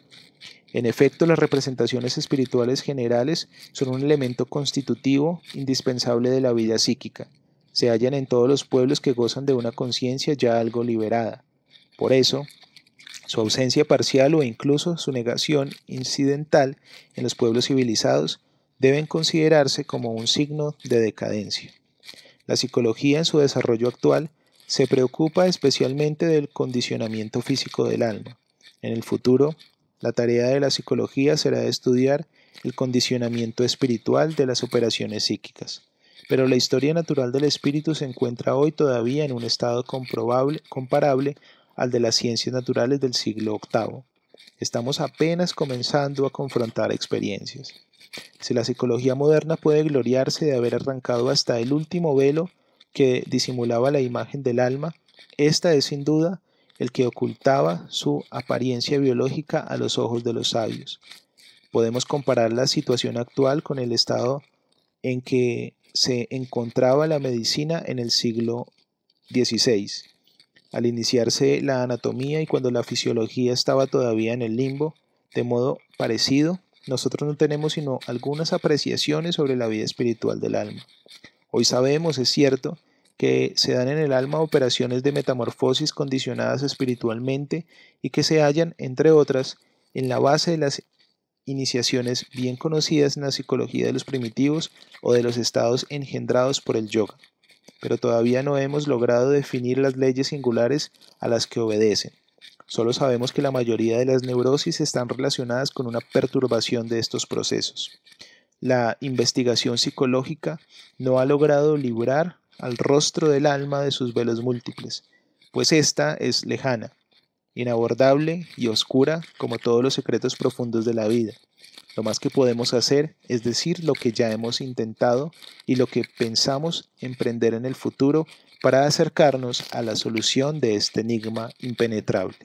En efecto, las representaciones espirituales generales son un elemento constitutivo indispensable de la vida psíquica. Se hallan en todos los pueblos que gozan de una conciencia ya algo liberada. Por eso, su ausencia parcial o incluso su negación incidental en los pueblos civilizados deben considerarse como un signo de decadencia. La psicología en su desarrollo actual Se preocupa especialmente del condicionamiento físico del alma. En el futuro, la tarea de la psicología será estudiar el condicionamiento espiritual de las operaciones psíquicas. Pero la historia natural del espíritu se encuentra hoy todavía en un estado comparable al de las ciencias naturales del siglo VIII. Estamos apenas comenzando a confrontar experiencias. Si la psicología moderna puede gloriarse de haber arrancado hasta el último velo que disimulaba la imagen del alma, esta es sin duda el que ocultaba su apariencia biológica a los ojos de los sabios. Podemos comparar la situación actual con el estado en que se encontraba la medicina en el siglo XVI, al iniciarse la anatomía y cuando la fisiología estaba todavía en el limbo. De modo parecido, nosotros no tenemos sino algunas apreciaciones sobre la vida espiritual del alma. Hoy sabemos, es cierto, que se dan en el alma operaciones de metamorfosis condicionadas espiritualmente y que se hallan, entre otras, en la base de las iniciaciones bien conocidas en la psicología de los primitivos o de los estados engendrados por el yoga. Pero todavía no hemos logrado definir las leyes singulares a las que obedecen. Solo sabemos que la mayoría de las neurosis están relacionadas con una perturbación de estos procesos. La investigación psicológica no ha logrado librar al rostro del alma de sus velos múltiples, pues ésta es lejana, inabordable y oscura como todos los secretos profundos de la vida. Lo más que podemos hacer es decir lo que ya hemos intentado y lo que pensamos emprender en el futuro para acercarnos a la solución de este enigma impenetrable.